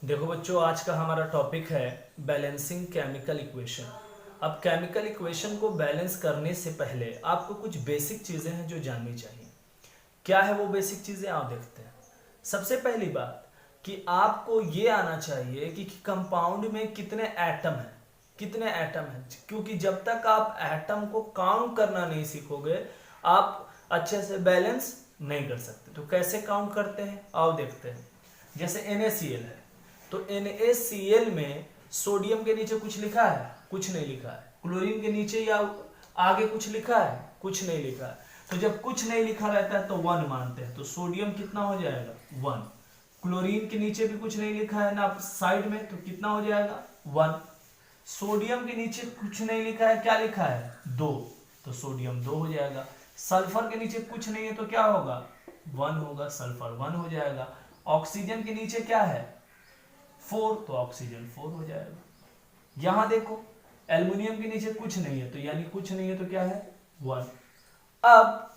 देखो बच्चों, आज का हमारा टॉपिक है बैलेंसिंग केमिकल इक्वेशन। अब केमिकल इक्वेशन को बैलेंस करने से पहले आपको कुछ बेसिक चीज़ें हैं जो जाननी चाहिए। क्या है वो बेसिक चीज़ें, आप देखते हैं। सबसे पहली बात कि आपको ये आना चाहिए कि कंपाउंड में कितने एटम हैं, कितने एटम हैं, क्योंकि जब तक आप एटम को काउंट करना नहीं सीखोगे आप अच्छे से बैलेंस नहीं कर सकते। तो कैसे काउंट करते हैं आओ देखते हैं। जैसे NaCl है, तो NaCl में सोडियम के नीचे कुछ लिखा है? कुछ नहीं लिखा है। क्लोरीन के नीचे या आगे कुछ लिखा है? कुछ नहीं लिखा है। तो जब कुछ नहीं लिखा रहता है तो 1 मानते हैं, तो सोडियम कितना हो जाएगा? 1। क्लोरीन के नीचे भी कुछ नहीं लिखा है ना साइड में, तो कितना हो जाएगा? 1। सोडियम के नीचे कुछ नहीं लिखा है, क्या लिखा है? 2, तो सोडियम 2 हो जाएगा। सल्फर के नीचे कुछ नहीं है तो क्या होगा? 1 होगा, सल्फर 1 हो जाएगा। ऑक्सीजन के नीचे क्या है? 4, तो ऑक्सीजन 4 हो जाएगा। यहां देखो, एल्युमिनियम के नीचे कुछ नहीं है, तो यानी कुछ नहीं है तो क्या है? 1। अब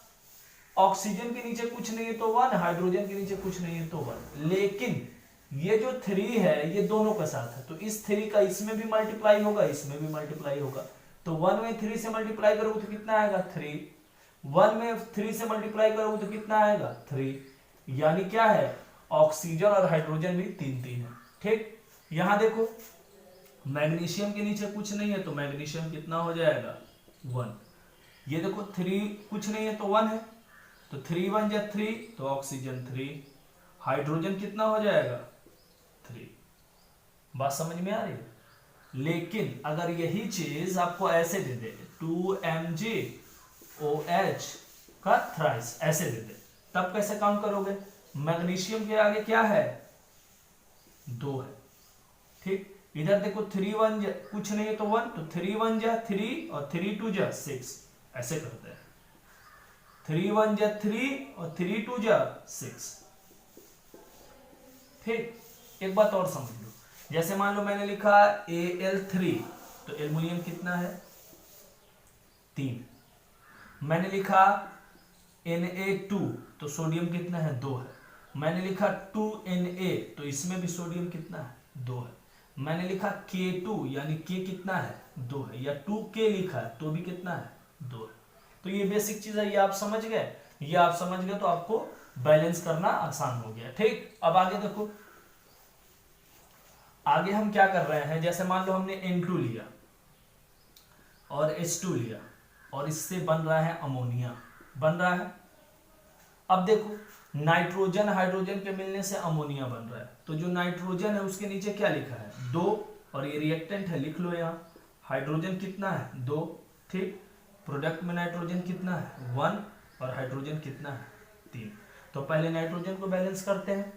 ऑक्सीजन के नीचे कुछ नहीं है तो 1, हाइड्रोजन के नीचे कुछ नहीं है तो 1। लेकिन ये जो 3 है ये दोनों का साथ है, तो इस 3 का इसमें भी मल्टीप्लाई होगा, इसमें भी मल्टीप्लाई होगा। तो 1 में 3 से मल्टीप्लाई करोगे तो कितना आएगा? 3। 1 में 3 से मल्टीप्लाई करोगे तो कितना आएगा? 3। यानी क्या है? ऑक्सीजन और हाइड्रोजन भी 3 है। ठीक, यहां देखो, मैग्नीशियम के नीचे कुछ नहीं है तो मैग्नीशियम कितना हो जाएगा? 1। ये देखो 3 कुछ नहीं है तो 1 है, तो 3 1 जा 3, तो ऑक्सीजन 3। हाइड्रोजन कितना हो जाएगा? 3। बात समझ में आ रही है? लेकिन अगर यही चीज आपको ऐसे दे दे 2MgOH का थ्राइस ऐसे दे दे, तब कैसे काउंट करोगे? मैग्नीशियम के आगे क्या है? 2 है। ठीक, इधर देखो 3 1 कुछ नहीं है तो 1, तो 3 1 जा 3 और 3 2 जा 6, ऐसे करते हैं। 3 1 जा 3 और 3 2 जा 6। ठीक, एक बात और समझ लो, जैसे मान लो मैंने लिखा Al3, तो एल्युमिनियम कितना है? 3। मैंने लिखा Na2, तो सोडियम कितना है? 2 है। मैंने लिखा 2Na, तो इसमें भी सोडियम कितना है? 2 है। मैंने लिखा K2, यानी K कितना है? 2 है। या 2K लिखा है तो भी कितना है? 2 है। तो ये बेसिक चीज है, ये आप समझ गए। ये आप समझ गए तो आपको बैलेंस करना आसान हो गया। ठीक, अब आगे देखो, आगे हम क्या कर रहे हैं। जैसे मान लो हमने N2 लिया और H2 लिया और इससे बन रहा है अमोनिया, बन रहा है। अब देखो, नाइट्रोजन हाइड्रोजन के मिलने से अमोनिया बन रहा है, तो जो नाइट्रोजन है उसके नीचे क्या लिखा है? 2, और ये रिएक्टेंट है, लिख लो यहाँ। हाइड्रोजन कितना है? 2। ठीक, प्रोडक्ट में नाइट्रोजन कितना है? 1, और हाइड्रोजन कितना है? 3। तो पहले नाइट्रोजन को बैलेंस करते हैं।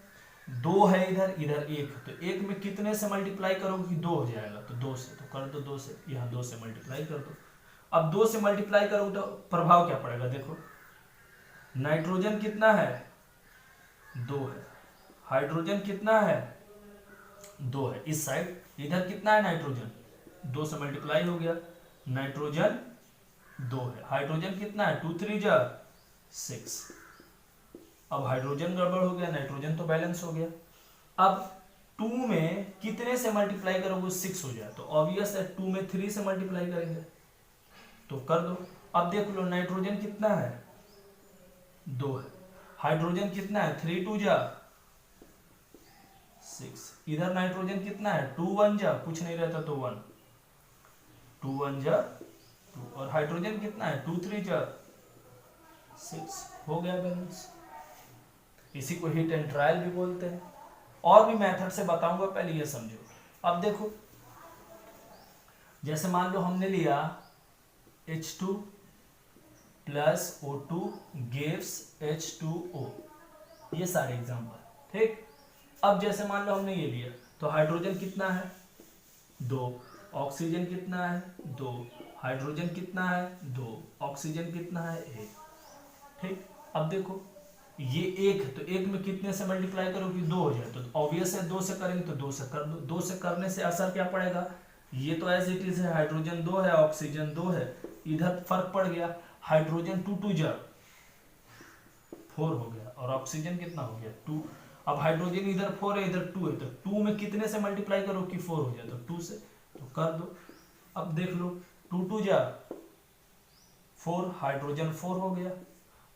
2 है इधर, इधर 1 है, तो 1 में कितने से मल्टीप्लाई करोगे कि 2 हो जाएगा? तो 2 से, तो कर दो 2 से, यहाँ 2 से मल्टीप्लाई कर दो। अब 2 से मल्टीप्लाई करोगे तो प्रभाव क्या पड़ेगा? देखो, नाइट्रोजन कितना है? 2 है। हाइड्रोजन कितना है? 2 है इस साइड। इधर कितना है नाइट्रोजन? 2 से मल्टीप्लाई हो गया, नाइट्रोजन 2 है। हाइड्रोजन कितना है? 2 3 जा 6। अब हाइड्रोजन गड़बड़ हो गया, नाइट्रोजन तो बैलेंस हो गया। अब 2 में कितने से मल्टीप्लाई करोगे? 6 हो जाए, तो ऑब्वियस है 2 में 3 से मल्टीप्लाई करेंगे, तो कर दो। अब देख लो, नाइट्रोजन कितना है? 2 है। हाइड्रोजन कितना है? 3 2 जा 6। इधर नाइट्रोजन कितना है? 2 1 जा, कुछ नहीं रहता तो 1, 2 1 जा 2, और हाइड्रोजन कितना है? 2 3 जा 6। हो गया बैलेंस। इसी को हिट एंड ट्रायल भी बोलते हैं। और भी मेथड से बताऊंगा, पहले ये समझो। अब देखो, जैसे मान लो हमने लिया H2 plus O2 gives H2O, ये सारे एग्जांपल। ठीक, अब जैसे मान लो हमने ये लिया, तो हाइड्रोजन कितना है? 2। ऑक्सीजन कितना है? 2। हाइड्रोजन कितना है? 2। ऑक्सीजन कितना है? 1। ठीक, अब देखो, ये 1 है, तो 1 में कितने से मल्टीप्लाई करो कि 2 हो जाए, तो ऑब्वियस है 2 से करेंगे तो 2 से कर दो। 2 से करने से असर क्या पड़ेगा? ये तो एज इट इज है, हाइड्रोजन 2 है, ऑक्सीजन 2 है, इधर फर्क पड़ गया। हाइड्रोजन 2 2 जा 4 हो गया, और ऑक्सीजन कितना हो गया? 2। अब हाइड्रोजन इधर 4 है इधर 2 है, तो 2 में कितने से मल्टीप्लाई करो कि 4 हो जाए, तो 2 से तो कर दो। अब देख लो 2 2 जा 4, हाइड्रोजन 4 हो गया।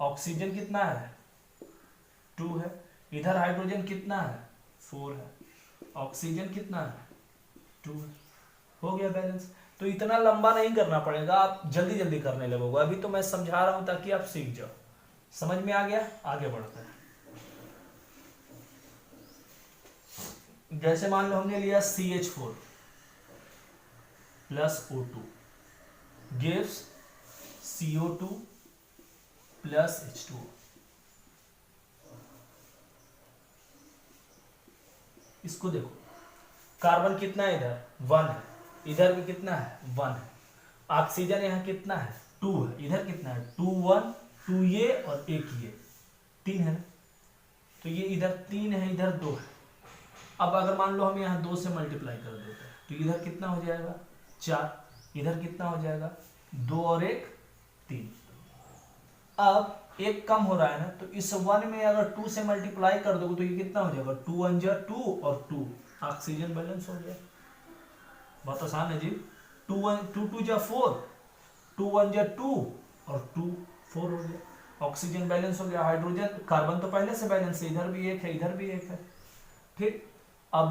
ऑक्सीजन कितना है 2 है, इधर हाइड्रोजन कितना है 4 है, ऑक्सीजन कितना है 2 है, हो गया बैलेंस। तो इतना लंबा नहीं करना पड़ेगा, आप जल्दी जल्दी करने लगोगे। अभी तो मैं समझा रहा हूं ताकि आप सीख जाओ। समझ में आ गया? आगे बढ़ते हैं। जैसे मान लो हमने लिया CH4 plus O2 gives CO2 plus H2O। इसको देखो, कार्बन कितना है इधर 1 है, इधर भी कितना है 1 है। ऑक्सीजन यहाँ कितना है 2 है, इधर कितना है 2 1 2 ये और एक ये 3 है ना, तो ये इधर 3 है इधर 2 है। अब अगर मान लो हम यहाँ 2 से मल्टीप्लाई कर देते हैं तो इधर कितना हो जाएगा 4, इधर कितना हो जाएगा 2 और 1 3। अब एक कम हो रहा है ना, तो इस 1 में अगर 2 से मल्टीप्लाई कर दोगे तो ये कितना हो जाएगा 2 1 जा 2 और 2, ऑक्सीजन बैलेंस हो गया। बहुत आसान है जी। 2 1 2 2 जा 4, 2 1 जा 2 और 2 4 हो गया, ऑक्सीजन बैलेंस हो गया। हाइड्रोजन कार्बन तो पहले से बैलेंस है, इधर भी एक है इधर भी एक है, ठीक। अब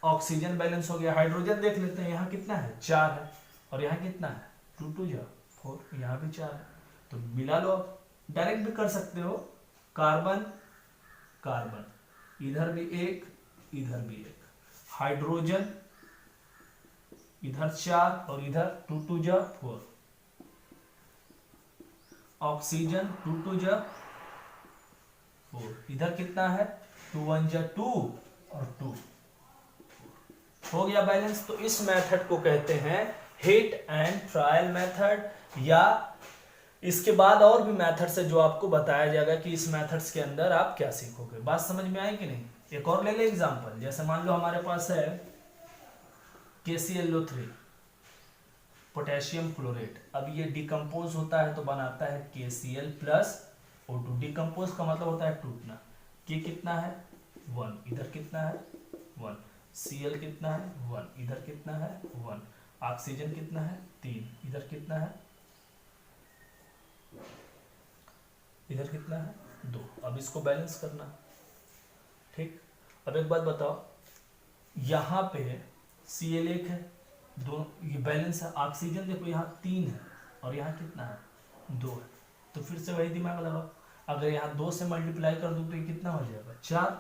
ऑक्सीजन बैलेंस हो गया। हाइड्रोजन देख लेते हैं, यहाँ कितना है 4 है और यहाँ कितना है 2 2 जा 4, यहाँ भी 4 है, तो मिला लो। आप डायरेक्ट भी कर सकते हो, कार्बन कार्बन, इधर भी एक इधर भी एक, हाइड्रोजन इधर 4 और इधर 2 2 जा 4, ऑक्सीजन 2 2 जा 4, इधर कितना है 2 1 जा 2 और 2, हो गया बैलेंस। तो इस मेथड को कहते हैं हिट एंड ट्रायल मेथड, या इसके बाद और भी मेथड्स है जो आपको बताया जाएगा कि इस मेथड्स के अंदर आप क्या सीखोगे। बात समझ में आई कि नहीं? एक और ले ले एग्जांपल, जैसे मान लो हमारे पास है KClO3 पोटेशियम क्लोरेट। अब ये डिकम्पोज होता है तो बनाता है KCl प्लस O2। डिकम्पोज का मतलब होता है टूटना। K कितना है 1, इधर कितना है 1, Cl कितना है 1, इधर कितना है 1, ऑक्सीजन कितना है 3, इधर कितना है इधर कितना है 2। अब इसको बैलेंस करना, ठीक। अब एक बात बताओ, यहाँ पे Cl 1 है, दो ये बैलेंस है। ऑक्सीजन देखो यहाँ 3 है और यहाँ कितना है 2 है, तो फिर से वही दिमाग लगाओ। अगर यहाँ 2 से मल्टीप्लाई कर दो तो ये कितना हो जाएगा 4,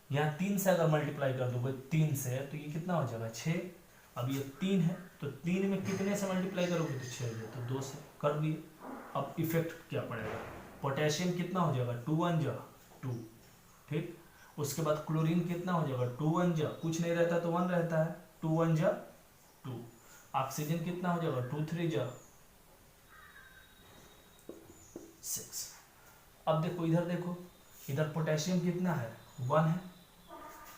यहाँ 3 से अगर मल्टीप्लाई कर दोगे 3 से तो ये कितना हो जाएगा 6। अब ये 3 है तो 3 में कितने से मल्टीप्लाई करोगे तो 6 हो, तो 2 से कर दिए। अब इफेक्ट क्या पड़ेगा, पोटेशियम कितना हो जाएगा 2 1 जा 2, ठीक। उसके बाद क्लोरीन कितना हो जाएगा 2 1 जा, कुछ नहीं रहता तो 1 रहता है, 2 1 जा 2। ऑक्सीजन कितना हो जाएगा 2 3 जा 6। अब देखो इधर देखो, इधर पोटेशियम कितना है 1 है,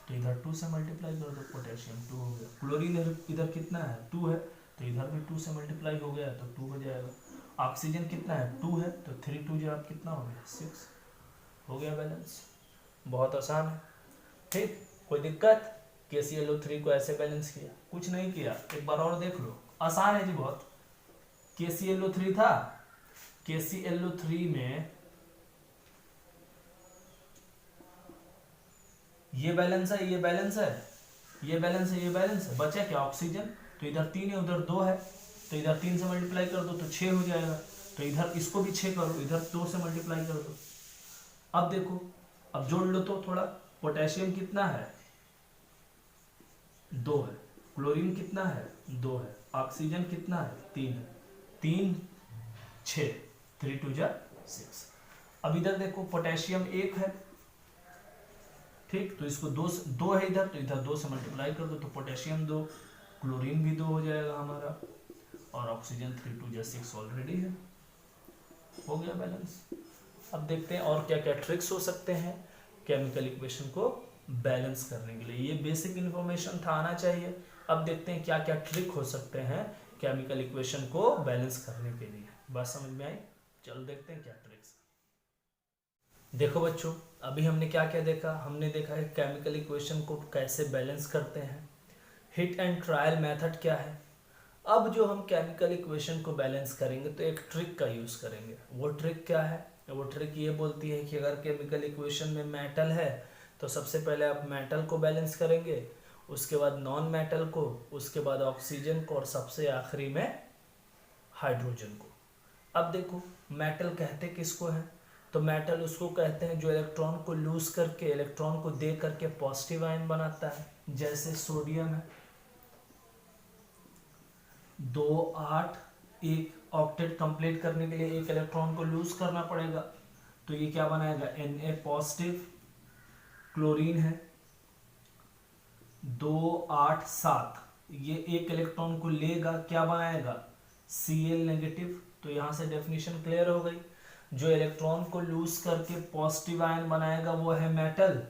तो इधर 2 से मल्टीप्लाई कर दो, पोटेशियम 2 हो गया। क्लोरीन इधर कितना है 2 है, तो इधर भी 2 से मल्टीप्लाई हो गया तो 2 हो जाएगा। ऑक्सीजन कितना है 2 है, तो 3 2 जा कितना हो गया 6, हो गया बैलेंस। बहुत आसान है, ठीक। कोई दिक्कत? KClO3 को ऐसे बैलेंस किया, कुछ नहीं किया, एक बार और देख लो, आसान है जी बहुत। KClO3 था, KClO3 में ये बैलेंस है, ये बैलेंस है, ये बैलेंस है, ये बैलेंस है, बचा क्या ऑक्सीजन, तो इधर 3 है उधर 2 है, तो इधर 3 से मल्टीप्लाई कर दो तो 6 हो जाएगा, तो इधर इसको भी 6 करो, इधर 2 से मल्टीप्लाई कर दो। अब देखो, अब जोड़ लो तो थोड़ा, पोटेशियम कितना है 2 है, क्लोरीन कितना है 2 है, ऑक्सीजन कितना है 3 है, 3 6, 3 2 जा 6। अब इधर देखो पोटेशियम 1 है, ठीक, तो इसको 2 है इधर, तो इधर 2 से मल्टीप्लाई कर दो तो पोटेशियम 2, क्लोरीन भी 2 हो जाएगा हमारा, और ऑक्सीजन 3 2 जा 6 ऑलरेडी है, हो गया बैलेंस। अब देखते हैं और क्या क्या ट्रिक्स हो सकते हैं केमिकल इक्वेशन को बैलेंस करने के लिए। ये बेसिक इन्फॉर्मेशन था, आना चाहिए। अब देखते हैं क्या क्या ट्रिक हो सकते हैं केमिकल इक्वेशन को बैलेंस करने के लिए। बात समझ में आई? चलो देखते हैं क्या ट्रिक्स। देखो बच्चों, अभी हमने क्या क्या देखा, हमने देखा है केमिकल इक्वेशन को कैसे बैलेंस करते हैं, हिट एंड ट्रायल मेथड क्या है। अब जो हम केमिकल इक्वेशन को बैलेंस करेंगे तो एक ट्रिक का यूज़ करेंगे। वो ट्रिक क्या है? वो ट्रिक ये बोलती है कि अगर केमिकल इक्वेशन में मेटल है तो सबसे पहले आप मेटल को बैलेंस करेंगे, उसके बाद नॉन मेटल को, उसके बाद ऑक्सीजन को, और सबसे आखिरी में हाइड्रोजन को। अब देखो मेटल कहते किसको है? तो मेटल उसको कहते हैं जो इलेक्ट्रॉन को लूज करके, इलेक्ट्रॉन को दे करके पॉजिटिव आयन बनाता है। जैसे सोडियम है 2 8, एक ऑक्टेट कंप्लीट करने के लिए एक इलेक्ट्रॉन को लूज करना पड़ेगा, तो ये क्या बनाएगा? Na positive. क्लोरीन है 2 8 7, ये एक इलेक्ट्रॉन को लेगा, क्या बनाएगा? Cl negative. तो यहां से डेफिनेशन क्लियर हो गई। जो इलेक्ट्रॉन को लूज करके पॉजिटिव आयन बनाएगा वो है मेटल,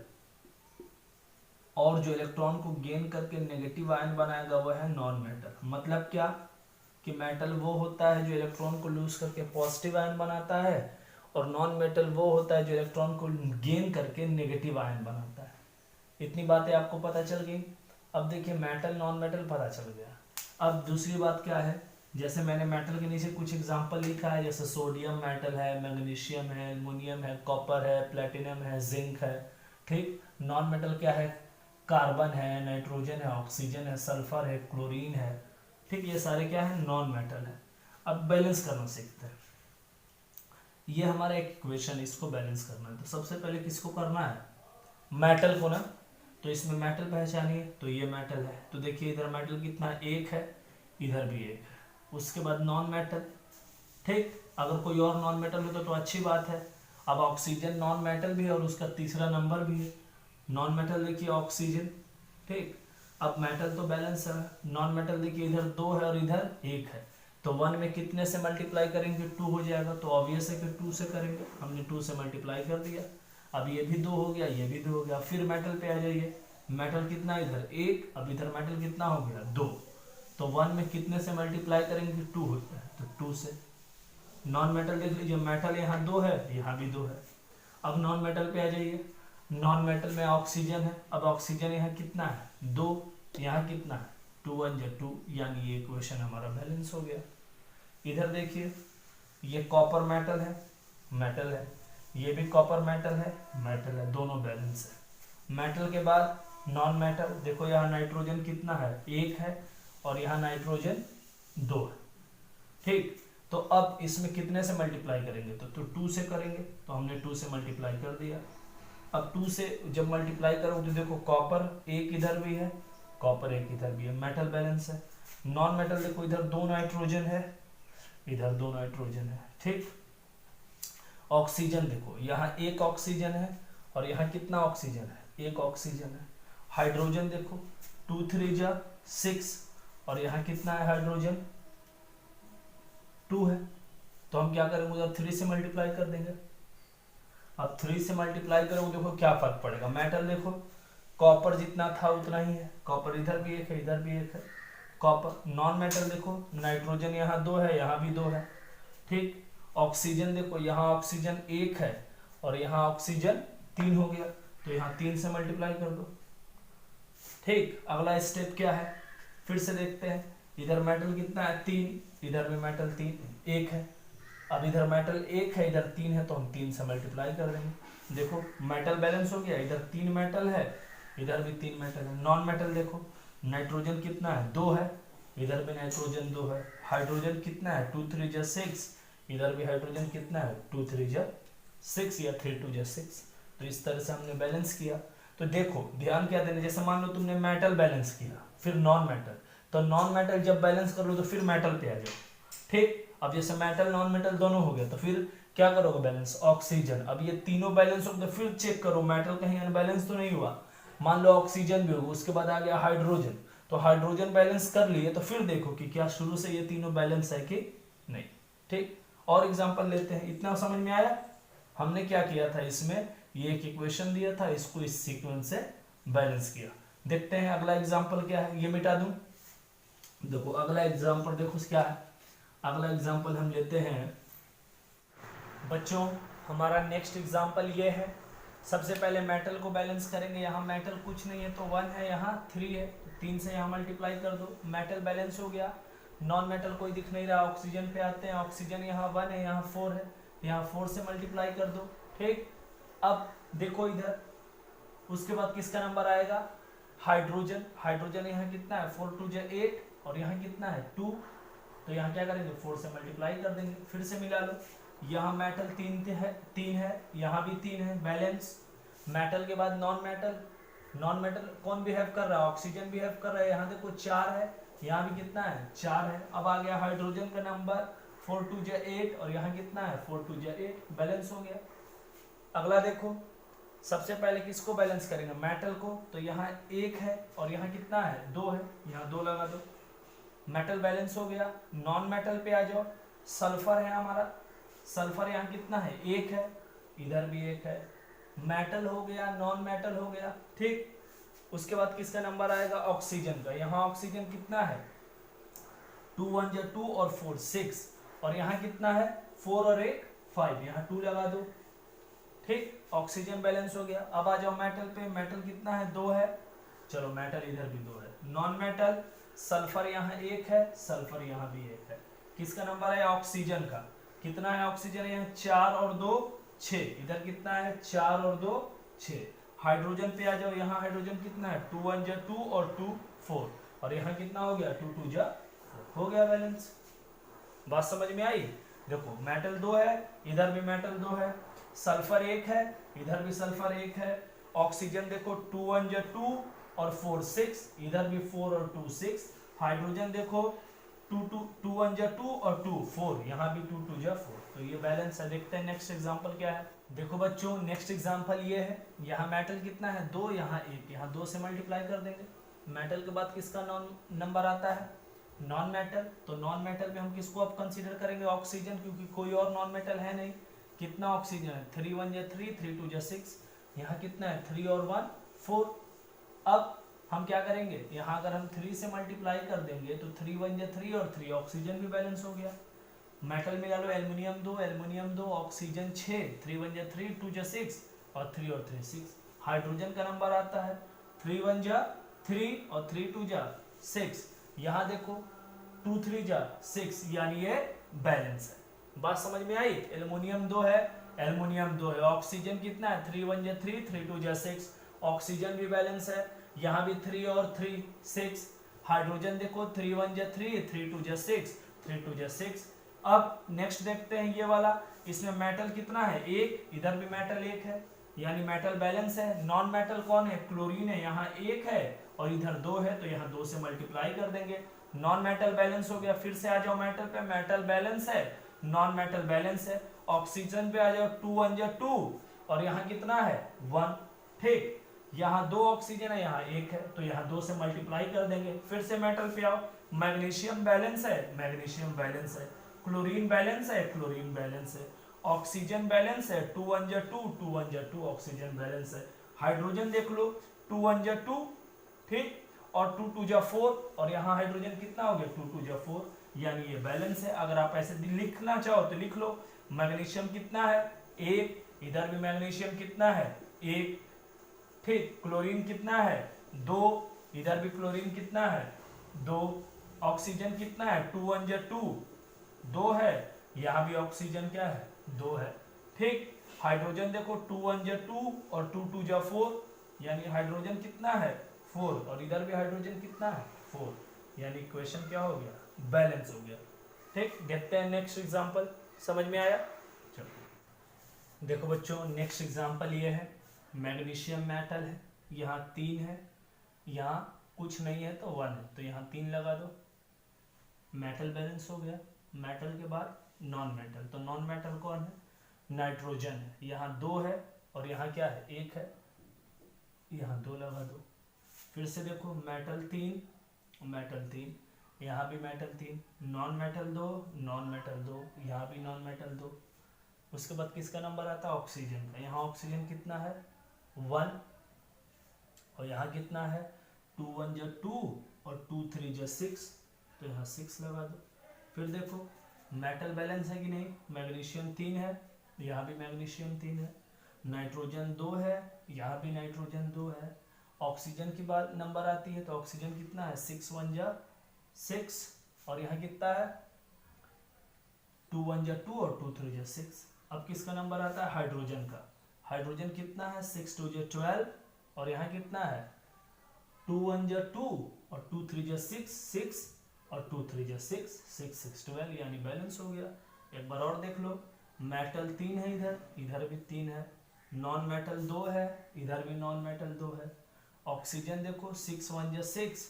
और जो इलेक्ट्रॉन को गेन करके नेगेटिव आयन बनाएगा वो है नॉन मेटल। मतलब क्या कि मेटल वो होता है जो इलेक्ट्रॉन को लूज करके पॉजिटिव आयन बनाता है, और नॉन मेटल वो होता है जो इलेक्ट्रॉन को गेन करके नेगेटिव आयन बनाता है। इतनी बातें आपको पता चल गई। अब देखिए मेटल नॉन मेटल पता चल गया। अब दूसरी बात क्या है, जैसे मैंने मेटल के नीचे कुछ एग्जांपल लिखा है, जैसे सोडियम मेटल है, मैग्नीशियम है, एल्युमिनियम है, कॉपर है, प्लेटिनम है, जिंक है। ठीक। नॉन मेटल क्या है? कार्बन है, नाइट्रोजन है, ऑक्सीजन है, सल्फर है, क्लोरीन है। ठीक, ये सारे क्या है? नॉन मेटल है। अब बैलेंस करना सीखते हैं। ये हमारा एक इक्वेशन, इसको बैलेंस करना है। तो सबसे पहले किसको करना है? मेटल को ना। तो इसमें मेटल पहचानिए, तो ये मेटल है। तो देखिए इधर मेटल कितना? एक है, इधर भी एक है। उसके बाद नॉन मेटल। ठीक, अगर कोई और नॉन मेटल हो तो अच्छी बात है। अब ऑक्सीजन नॉन मेटल भी है और उसका तीसरा नंबर भी है। नॉन मेटल देखिए ऑक्सीजन। ठीक, अब मेटल तो बैलेंस है। नॉन मेटल देखिए इधर 2 है और इधर 1 है, तो 1 में कितने से मल्टीप्लाई करेंगे? 2 हो जाएगा। तो ऑब्वियस है कि 2 से करेंगे, हमने 2 से मल्टीप्लाई कर दिया। अब ये भी 2 हो गया, ये भी 2 हो गया। फिर मेटल पे आ जाइए। मेटल कितना? इधर 1, अब इधर मेटल कितना हो गया? 2। तो 1 में कितने से मल्टीप्लाई करेंगे? 2 होता है, तो 2 से। नॉन मेटल देख लीजिए, मेटल यहाँ 2 है, यहाँ भी 2 है। अब नॉन मेटल पे आ जाइए। नॉन मेटल में ऑक्सीजन है। अब ऑक्सीजन यहाँ कितना है? 2। यहाँ कितना है? 2 1 जा 2, यानी ये इक्वेशन हमारा बैलेंस हो गया। इधर देखिए ये कॉपर मेटल है, मेटल है, ये भी कॉपर मेटल है, मेटल है, दोनों बैलेंस है। मेटल के बाद नॉन मेटल, देखो यहाँ नाइट्रोजन कितना है? 1 है, और यहाँ नाइट्रोजन 2 है। ठीक, तो अब इसमें कितने से मल्टीप्लाई करेंगे? तो 2 से करेंगे, तो हमने 2 से मल्टीप्लाई कर दिया। अब 2 से जब मल्टीप्लाई करोगे तो देखो कॉपर 1 इधर भी है, कॉपर 1 इधर भी है, मेटल बैलेंस है। नॉन मेटल देखो इधर 2 नाइट्रोजन है, इधर 2 नाइट्रोजन है। ठीक, ऑक्सीजन देखो यहाँ 1 ऑक्सीजन है, और यहाँ कितना ऑक्सीजन है? 1 ऑक्सीजन है। हाइड्रोजन देखो 2 3 जा 6, और यहाँ कितना है हाइड्रोजन? 2 है। तो हम क्या करेंगे? उधर 3 से मल्टीप्लाई कर देंगे। अब 3 से मल्टीप्लाई करोगे, देखो क्या फर्क पड़ेगा। मेटल देखो कॉपर जितना था उतना ही है, कॉपर इधर भी 1 है, इधर भी 1 है, कॉपर। नॉन मेटल देखो नाइट्रोजन यहाँ 2 है, यहाँ भी 2 है। ठीक, ऑक्सीजन देखो यहाँ ऑक्सीजन 1 है, और यहाँ ऑक्सीजन 3 हो गया, तो यहाँ 3 से मल्टीप्लाई कर दो। ठीक, अगला स्टेप क्या है? फिर से देखते हैं। इधर मेटल कितना है? 3, इधर भी मेटल 3 1 है। अब इधर मेटल 1 है, इधर 3 है, तो हम 3 से मल्टीप्लाई कर देंगे। देखो मेटल बैलेंस हो गया, इधर 3 मेटल है, इधर भी 3 मेटल है। नॉन मेटल देखो नाइट्रोजन कितना है? 2 है, इधर भी नाइट्रोजन 2 है। हाइड्रोजन कितना है? 2 3 जा 6, इधर भी हाइड्रोजन कितना है? 2 3 जा 6 या 3 2 जा 6। तो इस तरह से हमने बैलेंस किया। तो देखो ध्यान क्या देना, जैसे मान लो तुमने मेटल बैलेंस किया, फिर नॉन मेटल, तो नॉन मेटल जब बैलेंस कर लो तो फिर मेटल पे आ जाओ। ठीक, अब जैसे मेटल नॉन मेटल दोनों हो गया, तो फिर क्या करोगे? Balance oxygen. अब ये तीनों बैलेंस हो गए, फिर चेक करो मेटल कहीं अनबैलेंस तो नहीं हुआ। मान लो ऑक्सीजन भी होगा, उसके बाद आ गया हाइड्रोजन, तो हाइड्रोजन बैलेंस कर लिए, तो फिर देखो कि क्या शुरू से ये तीनों बैलेंस है कि नहीं। ठीक, और एग्जांपल लेते हैं। इतना समझ में आया? हमने क्या किया था, इसमें ये एक इक्वेशन दिया था, इसको इस सीक्वेंस से बैलेंस किया। देखते हैं अगला एग्जांपल क्या है। ये मिटा दूं। देखो अगला एग्जांपल देखो क्या है। अगला एग्जांपल हम लेते हैं बच्चों, हमारा नेक्स्ट एग्जांपल ये है सबसे पहले मेटल को बैलेंस करेंगे। यहाँ मेटल कुछ नहीं है तो 1 है, यहाँ 3 है, 3 से यहाँ मल्टीप्लाई कर दो, मेटल बैलेंस हो गया। नॉन मेटल कोई दिख नहीं रहा, ऑक्सीजन पे आते हैं। ऑक्सीजन यहाँ 1 है, यहाँ 4 है, यहाँ 4 से मल्टीप्लाई कर दो। ठीक, अब देखो इधर, उसके बाद किसका नंबर आएगा? हाइड्रोजन। हाइड्रोजन यहाँ कितना है? 4 2 जा 8 और यहाँ कितना है? 2। तो यहाँ क्या करेंगे? 4 से मल्टीप्लाई कर देंगे। फिर से मिला लो, यहाँ मेटल 3 है, यहाँ भी 3 है, बैलेंस। मेटल के बाद नॉन मेटल। नॉन मेटल कौन बिहेव कर रहा है? ऑक्सीजन बिहेव कर रहा है। यहाँ देखो 4 है, यहाँ भी कितना है? 4 है। अब आ गया हाइड्रोजन का नंबर 4 2 जा 8 और यहाँ कितना है? 4 2 जा 8, बैलेंस हो गया। अगला देखो, सबसे पहले किसको बैलेंस करेंगे? मेटल को। तो यहाँ 1 है और यहाँ कितना है? 2 है, यहाँ 2 लगा दो, मेटल बैलेंस हो गया। नॉन मेटल पे आ जाओ, सल्फर है हमारा। सल्फर यहाँ कितना है? 1 है, इधर भी 1 है, मेटल हो गया, नॉन मेटल हो गया। ठीक, उसके बाद किसका नंबर आएगा? ऑक्सीजन का। यहाँ ऑक्सीजन कितना है? 2 1 जा 2 और 4 6 और यहाँ कितना है? 4 और 1 5, यहाँ 2 लगा दो। ठीक, ऑक्सीजन बैलेंस हो गया। अब आ जाओ मेटल पे। मेटल कितना है? 2 है, चलो मेटल इधर भी 2 है। नॉन मेटल, सल्फर यहाँ 1 है, सल्फर यहाँ भी 1 है। किसका नंबर है? ऑक्सीजन का। कितना है ऑक्सीजन? यहाँ 4 और 2 6, इधर कितना है? 4 और 2 6। हाइड्रोजन पे आ जाओ, यहाँ हाइड्रोजन कितना है? 2 1 जा 2 और 2 4 और यहाँ कितना हो गया? 2 2 जा 4, हो गया बैलेंस। बात समझ में आई? देखो मेटल 2 है, इधर भी मेटल 2 है, सल्फर 1 है, इधर भी सल्फर 1 है। ऑक्सीजन देखो 2 1 जा 2 और 4 6, इधर भी 4 और 2 6। हाइड्रोजन देखो 2 1 जा 2 और 2 4, यहाँ भी 2 2 जा 4। तो ये बैलेंस है। देखते हैं नेक्स्ट एग्जांपल क्या है। देखो बच्चों, नेक्स्ट एग्जांपल ये है। यहाँ मेटल कितना है? 2, यहाँ 1, यहाँ 2 से मल्टीप्लाई कर देंगे। मेटल के बाद किसका नंबर आता है? Non metal. तो नॉन मेटल में हम किसको अब कंसीडर करेंगे? ऑक्सीजन, क्योंकि कोई और नॉन मेटल है नहीं। कितना ऑक्सीजन है? 3 1 जा 3, 3 2 जा 6, यहाँ कितना है? 3 और 1 4। अब हम क्या करेंगे? यहाँ अगर हम 3 से मल्टीप्लाई कर देंगे तो 3 1 जा 3 और 3, ऑक्सीजन भी बैलेंस हो गया। मेटल मिला लो, एल्युमिनियम 2, ऑक्सीजन 6, 3 1 जा 3, 2 जा 6 और 3 और 3 6। हाइड्रोजन का नंबर आता है 3 1 जा 3 और 3 2 जा 6, यहाँ देखो 2 3 जा 6, यानी ये बैलेंस है। बात समझ में आई? एल्युमिनियम 2 है, ऑक्सीजन कितना है? 3 1 जा 3, 3 2 जा 6, ऑक्सीजन भी बैलेंस है। यहाँ भी 3 और 3 6। हाइड्रोजन देखो 3 1 जा 3, 3 2 जा 6, 3 2 जा 6। अब नेक्स्ट देखते हैं ये वाला। इसमें मेटल कितना है? 1, इधर भी मेटल 1 है, यानी मेटल बैलेंस है। नॉन मेटल कौन है? क्लोरीन है, यहाँ 1 है और इधर 2 है, तो यहाँ 2 से मल्टीप्लाई कर देंगे। नॉन मेटल बैलेंस हो गया। फिर से आ जाओ मेटल पे, मेटल बैलेंस है, नॉन मेटल बैलेंस है। ऑक्सीजन पे आ जाओ 2 1 जा 2 और यहाँ कितना है? 1। ठीक, यहाँ 2 ऑक्सीजन है, यहाँ 1 है, तो यहाँ 2 से मल्टीप्लाई कर देंगे। फिर से मेटल पे आओ, मैग्नीशियम बैलेंस है, मैग्नीशियम बैलेंस है। क्लोरीन बैलेंस है, क्लोरीन बैलेंस है। ऑक्सीजन बैलेंस है, 2 1 जा 2, 2 1 जा 2, ऑक्सीजन बैलेंस है। हाइड्रोजन देख लो 2 1 जा 2, ठीक, और 2 2 जा 4 और यहाँ हाइड्रोजन कितना हो गया? 2 2 जा 4, यानी ये बैलेंस है। अगर आप ऐसे लिखना चाहो तो लिख लो। मैग्नीशियम कितना है? 1, इधर भी मैग्नीशियम कितना है? 1, ठीक। क्लोरीन कितना है? 2, इधर भी क्लोरीन कितना है? 2। ऑक्सीजन कितना है? 2 1 जा 2, 2 है, यहाँ भी ऑक्सीजन क्या है? 2 है, ठीक। हाइड्रोजन देखो 2 1 जा 2 और 2 2 जा 4, यानी हाइड्रोजन कितना है? 4 और इधर भी हाइड्रोजन कितना है? 4, यानी इक्वेशन क्या हो गया? बैलेंस हो गया। ठीक, देखते हैं नेक्स्ट एग्जांपल। समझ में आया? चलो देखो बच्चों, नेक्स्ट एग्जांपल ये है। मैग्नीशियम मेटल है, यहाँ 3 है, यहाँ कुछ नहीं है तो 1 है, तो यहाँ 3 लगा दो। मेटल बैलेंस हो गया। मेटल के बाद नॉन मेटल, तो नॉन मेटल कौन है? नाइट्रोजन है, यहाँ 2 है और यहाँ क्या है? 1 है, यहाँ 2 लगा दो। फिर से देखो मेटल 3, यहाँ भी metal 3, non metal 2, non metal 2, यहाँ भी नॉन मेटल 2। उसके बाद किसका नंबर आता है? ऑक्सीजन का। यहाँ ऑक्सीजन कितना है? 1 और यहाँ कितना है? 2 1 जा 2 और 2 3 जा 6, तो यहाँ 6 लगा दो। फिर देखो मेटल बैलेंस है कि नहीं? मैग्नीशियम 3 है, यहाँ भी मैग्नीशियम 3 है। नाइट्रोजन 2 है, यहाँ भी नाइट्रोजन 2 है। ऑक्सीजन की बात नंबर आती है तो ऑक्सीजन कितना है, 6 1 जा 6, और यहाँ कितना है 2 1 जा 2 और 2 3 जा 6। अब किसका नंबर आता है, हाइड्रोजन का। हाइड्रोजन कितना है, 6 2 जा 12, और यहाँ कितना है 2 1 जा 2 और 2 3 जा 6 6 और 2 3 जा 6 6 6 12, यानी बैलेंस हो गया। एक बार और देख लो, मेटल 3 है, इधर इधर भी 3 है, नॉन मेटल 2 है, इधर भी नॉन मेटल 2 है। ऑक्सीजन देखो 6 1 जा 6,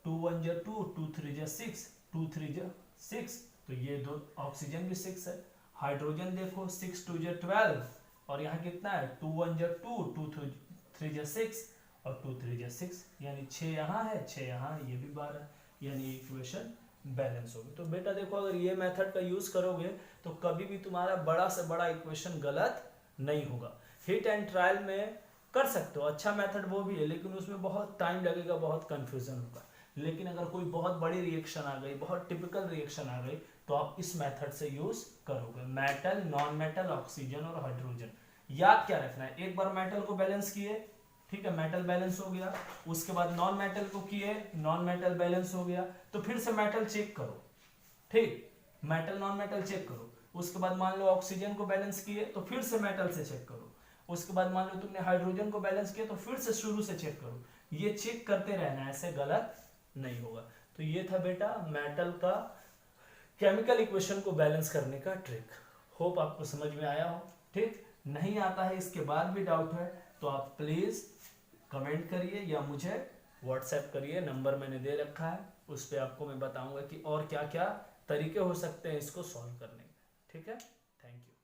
2 1 जा 2, 2 3 जा 6, 2 3 जा 6, तो ये दो ऑक्सीजन भी 6 है। हाइड्रोजन देखो 6 2 जा 12, और यहाँ कितना है 2 1 जा 2, 2 3 जा 6 और 2 3 जा 6, यानी 6 यहाँ है 6 यहाँ है, ये भी 12, यानी इक्वेशन बैलेंस होगी। तो बेटा देखो, अगर ये मेथड का यूज करोगे तो कभी भी तुम्हारा बड़ा से बड़ा इक्वेशन गलत नहीं होगा। हिट एंड ट्रायल में कर सकते हो, अच्छा मेथड वो भी है, लेकिन उसमें बहुत टाइम लगेगा, बहुत कंफ्यूजन होगा। लेकिन अगर कोई बहुत बड़ी रिएक्शन आ गई, बहुत टिपिकल रिएक्शन आ गई, तो आप इस मेथड से यूज करोगे। मेटल, नॉन मेटल, ऑक्सीजन और हाइड्रोजन, याद क्या रखना है, एक बार मेटल को बैलेंस किए, ठीक है, मेटल बैलेंस हो गया, उसके बाद नॉन मेटल को किए, नॉन मेटल बैलेंस हो गया, तो फिर से मेटल चेक करो, ठीक, मेटल नॉन मेटल चेक करो। उसके बाद मान लो ऑक्सीजन को बैलेंस किए तो फिर से मेटल से चेक करो। उसके बाद मान लो तुमने हाइड्रोजन को बैलेंस किया तो फिर से शुरू से चेक करो। ये चेक करते रहना, ऐसे गलत नहीं होगा। तो ये था बेटा मेटल का केमिकल इक्वेशन को बैलेंस करने का ट्रिक। होप आपको समझ में आया हो, ठीक। नहीं आता है, इसके बाद भी डाउट है, तो आप प्लीज कमेंट करिए या मुझे व्हाट्सएप करिए, नंबर मैंने दे रखा है, उस पर आपको मैं बताऊंगा कि और क्या क्या तरीके हो सकते हैं इसको सॉल्व करने के। ठीक है, थैंक यू।